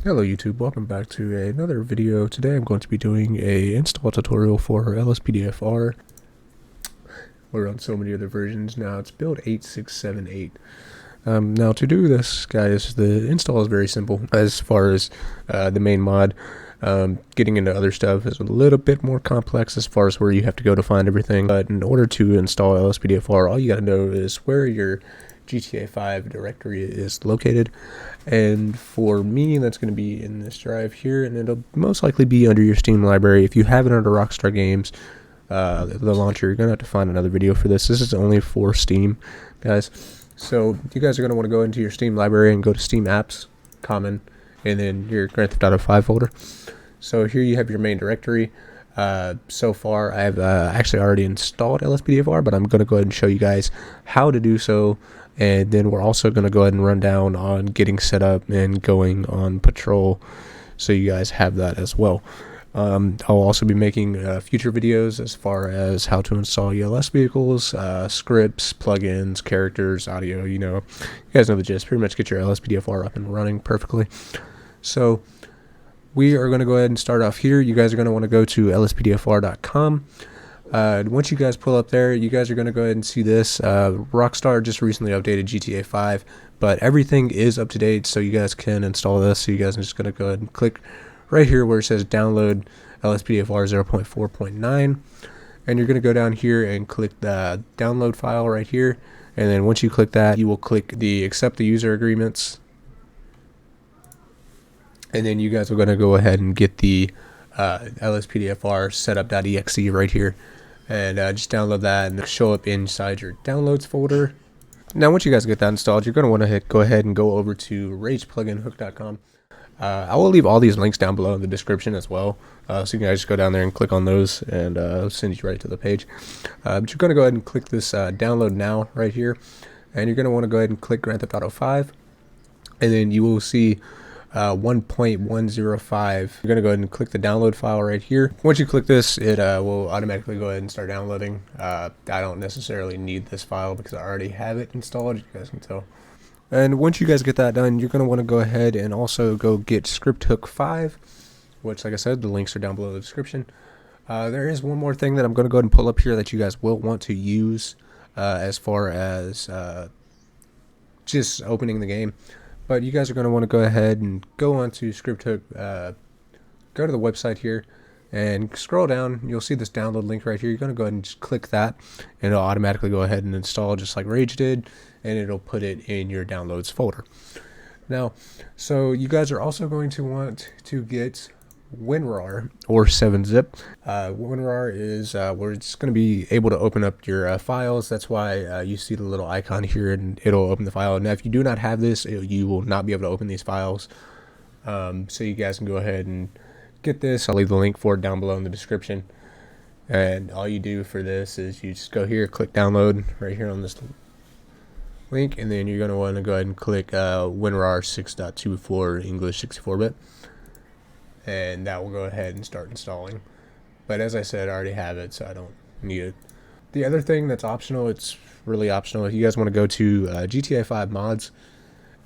Hello YouTube, welcome back to another video. Today I'm going to be doing a install tutorial for LSPDFR. We're on so many other versions now. It's build 8678. Now to do this, guys, the install is very simple as far as the main mod. Getting into other stuff is a little bit more complex as far as where you have to go to find everything. But in order to install LSPDFR, all you got to know is where your GTA 5 directory is located, and for me that's going to be in this drive here, and it'll most likely be under your Steam library. If you have it under Rockstar Games, the launcher, you're going to have to find another video for this. This is only for Steam, guys. So you guys are going to want to go into your Steam library and go to Steam Apps, Common, and then your Grand Theft Auto 5 folder. So here you have your main directory. So far I've actually already installed LSPDFR, but I'm going to go ahead and show you guys how to do so, and then we're also going to go ahead and run down on getting set up and going on patrol, so you guys have that as well. I'll also be making future videos as far as how to install ELS vehicles, scripts, plugins, characters, audio. You guys know the gist. Pretty much get your LSPDFR up and running perfectly. So we are going to go ahead and start off here. You guys are going to want to go to lspdfr.com. Once you guys pull up there, you guys are going to go ahead and see this. Rockstar just recently updated GTA 5, but everything is up to date, so you guys can install this. So you guys are just going to go ahead and click right here where it says download LSPDFR 0.4.9, and you're going to go down here and click the download file right here, and then once you click that, you will click the accept the user agreements, and then you guys are going to go ahead and get the LSPDFR setup.exe right here, and just download that and show up inside your downloads folder. Now once you guys get that installed, you're going to want to go ahead and go over to ragepluginhook.com. I will leave all these links down below in the description as well, so you can guys just go down there and click on those, and it'll send you right to the page. But you're going to go ahead and click this download now right here, and you're going to want to go ahead and click Grand Theft Auto 5, and then you will see 1.105. You're going to go ahead and click the download file right here. Once you click this, it will automatically go ahead and start downloading. I don't necessarily need this file because I already have it installed, you guys can tell. And once you guys get that done, you're going to want to go ahead and also go get Scripthook 5, which, like I said, the links are down below the description. There is one more thing that I'm going to go ahead and pull up here that you guys will want to use as far as just opening the game. But you guys are going to want to go ahead and go on to Scripthook, go to the website here, and scroll down. You'll see this download link right here. You're going to go ahead and just click that, and it'll automatically go ahead and install just like Rage did, and it'll put it in your downloads folder. Now, so you guys are also going to want to get WinRAR or 7-zip. WinRAR is where it's going to be able to open up your files. That's why you see the little icon here, and it'll open the file. Now, if you do not have this, you will not be able to open these files. So you guys can go ahead and get this. I'll leave the link for it down below in the description. And all you do for this is you just go here, click download right here on this link, and then you're going to want to go ahead and click WinRAR 6.24 English 64-bit. And that will go ahead and start installing. But as I said, I already have it, so I don't need it. The other thing that's optional, it's really optional. If you guys want to go to GTA 5 mods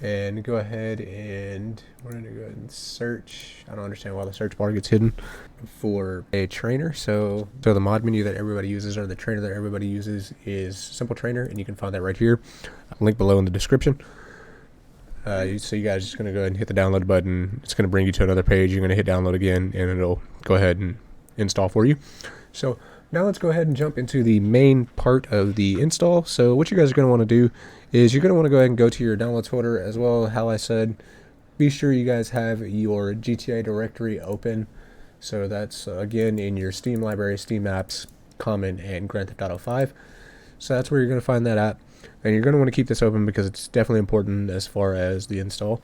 and go ahead and we're going to go ahead and search. I don't understand why the search bar gets hidden for a trainer. So the mod menu that everybody uses, or the trainer that everybody uses, is Simple Trainer, and you can find that right here. Link below in the description. So you guys are just going to go ahead and hit the download button. It's going to bring you to another page. You're going to hit download again, and it'll go ahead and install for you. So now let's go ahead and jump into the main part of the install. So what you guys are going to want to do is you're going to want to go ahead and go to your downloads folder as well. How I said, be sure you guys have your GTA directory open. So that's, again, in your Steam library, Steam Apps, Common, and Grand Theft Auto 5. So that's where you're going to find that at. And you're going to want to keep this open because it's definitely important as far as the install.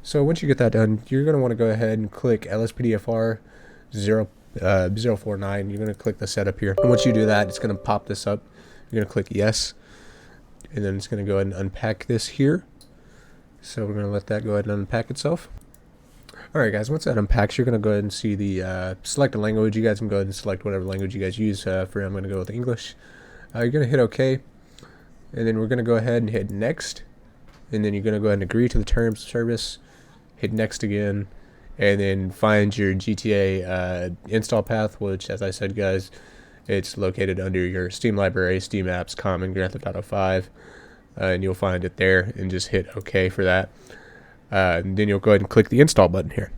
So once you get that done, you're going to want to go ahead and click LSPDFR 0.49. You're going to click the setup here. And once you do that, it's going to pop this up. You're going to click yes. And then it's going to go ahead and unpack this here. So we're going to let that go ahead and unpack itself. Alright guys, once that unpacks, you're going to go ahead and see the select a language. You guys can go ahead and select whatever language you guys use. For me, I'm going to go with English. You're going to hit OK. And then we're going to go ahead and hit next, and then you're going to go ahead and agree to the terms of service, hit next again, and then find your GTA install path, which, as I said, guys, it's located under your Steam library, Steam apps, Common, Grand Theft Auto 5, and you'll find it there, and just hit OK for that. And then you'll go ahead and click the install button here.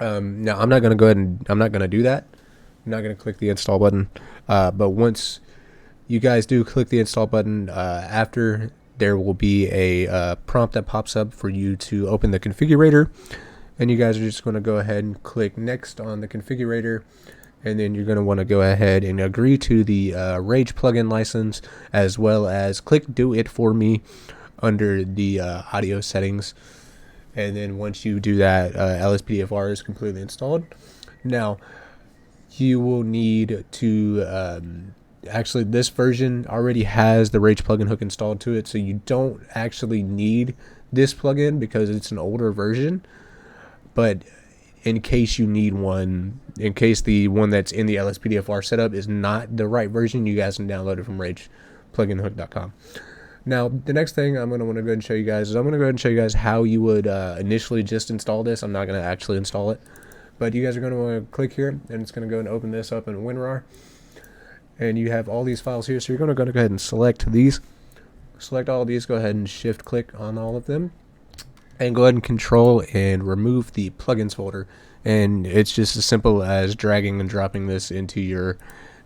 Now I'm not gonna do that. I'm not gonna click the install button. But once you guys do click the install button, after there will be a prompt that pops up for you to open the configurator, and you guys are just going to go ahead and click next on the configurator, and then you're going to want to go ahead and agree to the Rage plugin license, as well as click do it for me under the audio settings. And then once you do that, LSPDFR is completely installed. Now you will need to actually, this version already has the Rage plugin hook installed to it, so you don't actually need this plugin because it's an older version. But in case you need one, in case the one that's in the LSPDFR setup is not the right version, you guys can download it from ragepluginhook.com. Now, the next thing I'm going to want to go ahead and show you guys is I'm going to go ahead and show you guys how you would initially just install this. I'm not going to actually install it, but you guys are going to want to click here, and it's going to go and open this up in WinRAR. And you have all these files here, so you're going to go ahead and select these. Select all of these, go ahead and shift click on all of them, and go ahead and control and remove the plugins folder. And it's just as simple as dragging and dropping this into your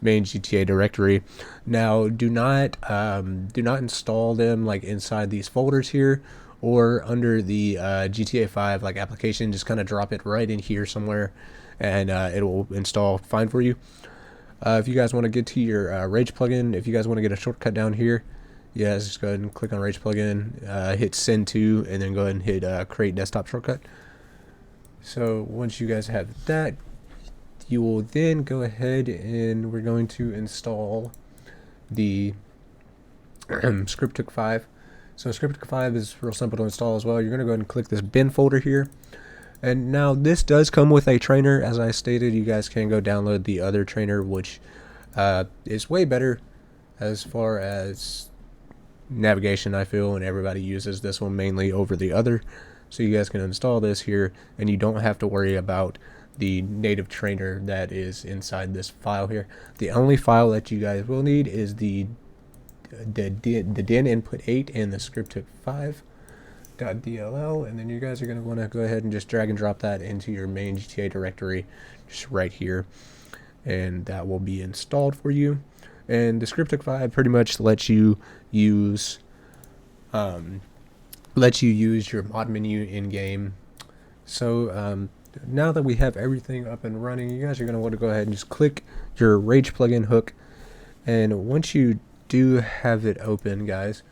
main GTA directory. Now do not install them like inside these folders here or under the GTA 5 like application. Just kind of drop it right in here somewhere, and it will install fine for you. If you guys want to get to your Rage plugin, if you guys want to get a shortcut down here, you guys just go ahead and click on Rage plugin, hit send to, and then go ahead and hit create desktop shortcut. So once you guys have that, you will then go ahead and we're going to install the Scriptic 5. So Scriptic 5 is real simple to install as well. You're going to go ahead and click this bin folder here. And now this does come with a trainer. As I stated, you guys can go download the other trainer, which is way better as far as navigation, I feel, and everybody uses this one mainly over the other. So you guys can install this here, and you don't have to worry about the native trainer that is inside this file here. The only file that you guys will need is the din input 8 and the Scriptic 5. .dll, and then you guys are going to want to go ahead and just drag and drop that into your main GTA directory just right here, and that will be installed for you. And the Scriptic 5 pretty much lets you use your mod menu in game. So now that we have everything up and running, you guys are going to want to go ahead and just click your Rage plugin hook, and once you do have it open, guys,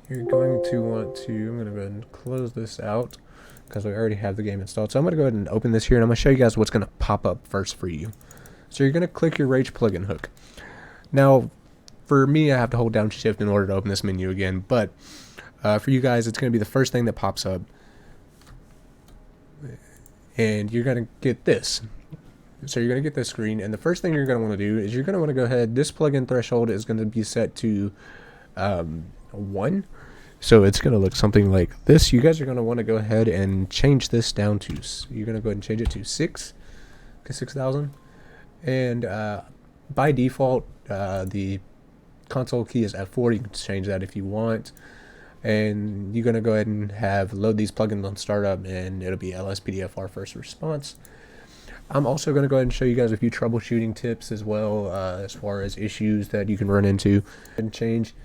you're going to want to, I'm going to go ahead and close this out because we already have the game installed. So I'm going to go ahead and open this here, and I'm going to show you guys what's going to pop up first for you. So you're going to click your Rage plugin hook. Now, for me, I have to hold down shift in order to open this menu again, but for you guys, it's going to be the first thing that pops up. And you're going to get this. So you're going to get this screen, and the first thing you're going to want to do is you're going to want to go ahead, this plugin threshold is going to be set to 1. So it's going to look something like this. You guys are going to want to go ahead and change this down to, you're going to go ahead and change it to 6,000. And by default, the console key is F4. You can change that if you want. And you're going to go ahead and load these plugins on startup, and it'll be LSPDFR first response. I'm also going to go ahead and show you guys a few troubleshooting tips as well, as far as issues that you can run into and change.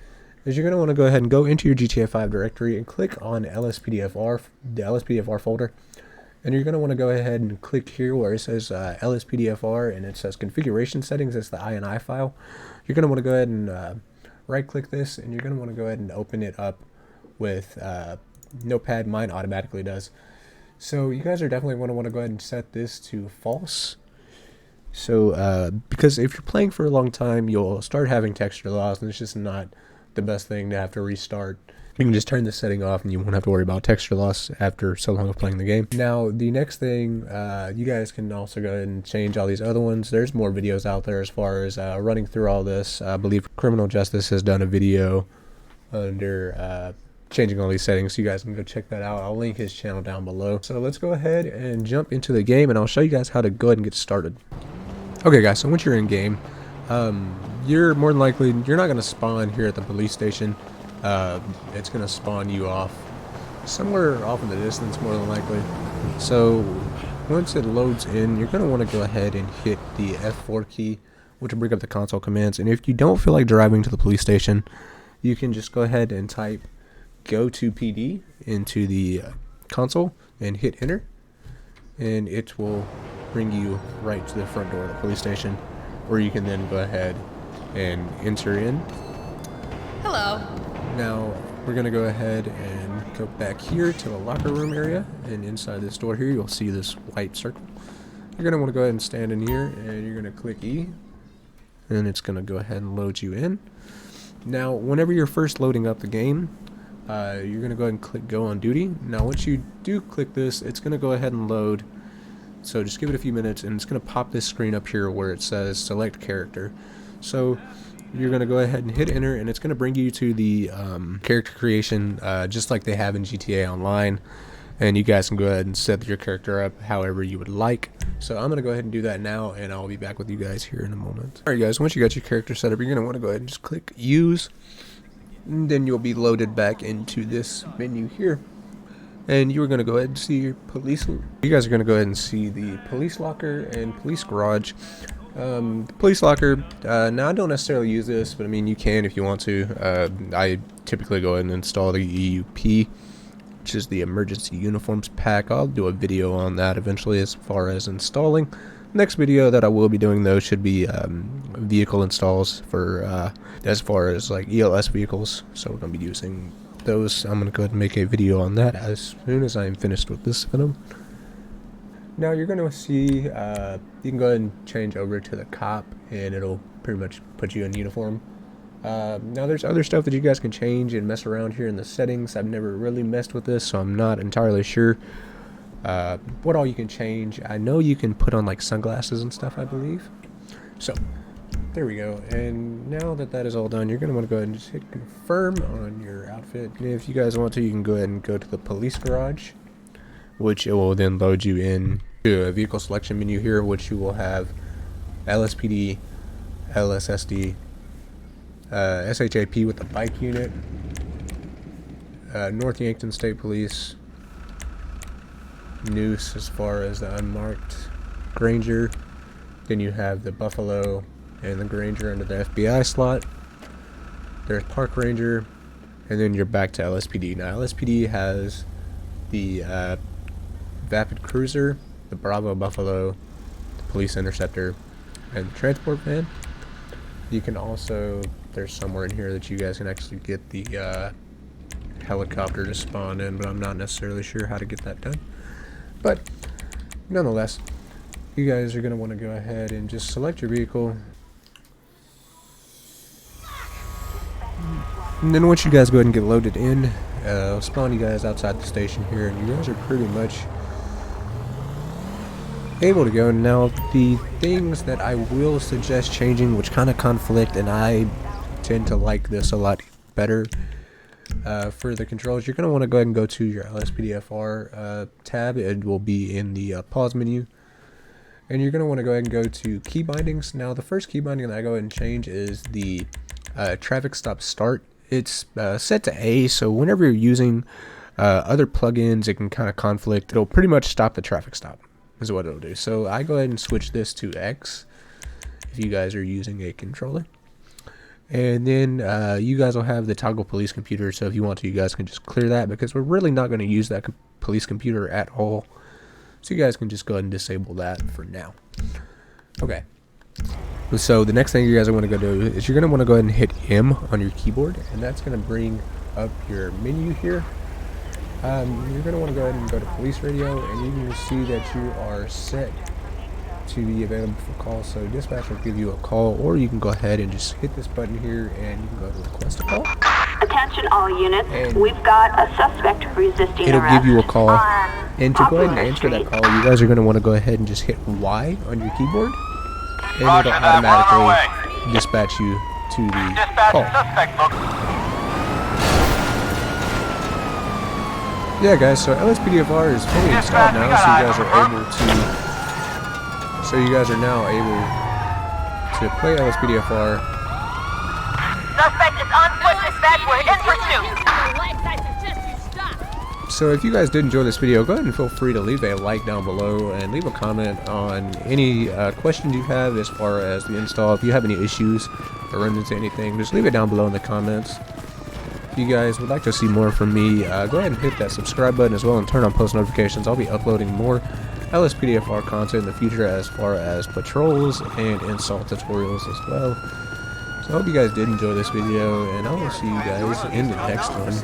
Is you're going to want to go ahead and go into your GTA 5 directory and click on LSPDFR, the LSPDFR folder, and you're going to want to go ahead and click here where it says LSPDFR and it says configuration settings. That's the INI file. You're going to want to go ahead and right click this, and you're going to want to go ahead and open it up with Notepad. Mine automatically does. So you guys are definitely want to go ahead and set this to false. So because if you're playing for a long time, you'll start having texture loss, and it's just not the best thing to have to restart. You can just turn this setting off and you won't have to worry about texture loss after so long of playing the game. Now the next thing, you guys can also go ahead and change all these other ones. There's more videos out there as far as running through all this. I believe Criminal Justice has done a video under changing all these settings, so you guys can go check that out. I'll link his channel down below. So let's go ahead and jump into the game, and I'll show you guys how to go ahead and get started. Okay guys, so once you're in game, you're more than likely, you're not going to spawn here at the police station. It's going to spawn you off somewhere off in the distance, more than likely. So once it loads in, you're going to want to go ahead and hit the F4 key, which will bring up the console commands. And if you don't feel like driving to the police station, you can just go ahead and type go to PD into the console and hit enter, and it will bring you right to the front door of the police station, where you can then go ahead and enter in. Hello. Now we're going to go ahead and go back here to the locker room area, and inside this door here you'll see this white circle. You're going to want to go ahead and stand in here, and you're going to click E, and it's going to go ahead and load you in. Now whenever you're first loading up the game, you're going to go ahead and click go on duty. Now once you do click this, it's going to go ahead and load, so just give it a few minutes, and it's going to pop this screen up here where it says select character. So you're going to go ahead and hit enter, and it's going to bring you to the character creation, just like they have in GTA Online, and you guys can go ahead and set your character up however you would like. So I'm going to go ahead and do that now, and I'll be back with you guys here in a moment. Alright guys, once you got your character set up, you're going to want to go ahead and just click use, and then you'll be loaded back into this menu here, and you're going to go ahead and see your police. You guys are going to go ahead and see the police locker and police garage. The police locker, now I don't necessarily use this, but I mean you can if you want to. I typically go ahead and install the EUP, which is the emergency uniforms pack. I'll do a video on that eventually as far as installing. Next video that I will be doing though should be vehicle installs for as far as like ELS vehicles, so we're going to be using those. I'm going to go ahead and make a video on that as soon as I am finished with this video. Now you're going to see, you can go ahead and change over to the cop, and it'll pretty much put you in uniform. Now there's other stuff that you guys can change and mess around here in the settings. I've never really messed with this, so I'm not entirely sure what all you can change. I know you can put on like sunglasses and stuff, I believe. So there we go. And now that that is all done, you're going to want to go ahead and just hit confirm on your outfit. And if you guys want to, you can go ahead and go to the police garage, which it will then load you in to a vehicle selection menu here, which you will have LSPD, LSSD, SHAP with the bike unit, North Yankton State Police, Noose as far as the unmarked Granger. Then you have the Buffalo and the Granger under the FBI slot. There's Park Ranger, and then you're back to LSPD. Now LSPD has the Vapid Cruiser, the Bravo Buffalo, the Police Interceptor, and the Transport Van. You can also, there's somewhere in here that you guys can actually get the helicopter to spawn in, but I'm not necessarily sure how to get that done. But nonetheless, you guys are going to want to go ahead and just select your vehicle. And then once you guys go ahead and get loaded in, I'll spawn you guys outside the station here, and you guys are pretty much able to go. Now the things that I will suggest changing, which kind of conflict, and I tend to like this a lot better, for the controls, you're going to want to go ahead and go to your LSPDFR tab. It will be in the pause menu, and you're going to want to go ahead and go to key bindings. Now the first key binding that I go ahead and change is the traffic stop start. It's set to A, so whenever you're using other plugins, it can kind of conflict. It'll pretty much stop the traffic stop is what it'll do. So I go ahead and switch this to X if you guys are using a controller. And then you guys will have the toggle police computer, so if you want to, you guys can just clear that, because we're really not going to use that police computer at all. So you guys can just go ahead and disable that for now. Okay. So the next thing you guys are going to go do is you're going to want to go ahead and hit M on your keyboard, and that's going to bring up your menu here. You're going to want to go ahead and go to police radio, and you can see that you are set to be available for calls. So dispatch will give you a call, or you can go ahead and just hit this button here and you can go to request a call. Attention all units, we've got a suspect resisting it'll arrest. Give you a call, and to go ahead and answer Street. that call, you guys are going to want to go ahead and just hit Y on your keyboard, and Roger it'll that, automatically dispatch you to the Dispatch call. suspect book. Yeah, guys, so LSPDFR is fully installed now, so you guys are able to. So you guys are now able to play LSPDFR. Suspect is on foot and backward in pursuit. So if you guys did enjoy this video, go ahead and feel free to leave a like down below and leave a comment on any questions you have as far as the install. If you have any issues or run into anything, just leave it down below in the comments. If you guys would like to see more from me, go ahead and hit that subscribe button as well and turn on post notifications. I'll be uploading more LSPDFR content in the future as far as patrols and install tutorials as well. So I hope you guys did enjoy this video, and I will see you guys in the next one.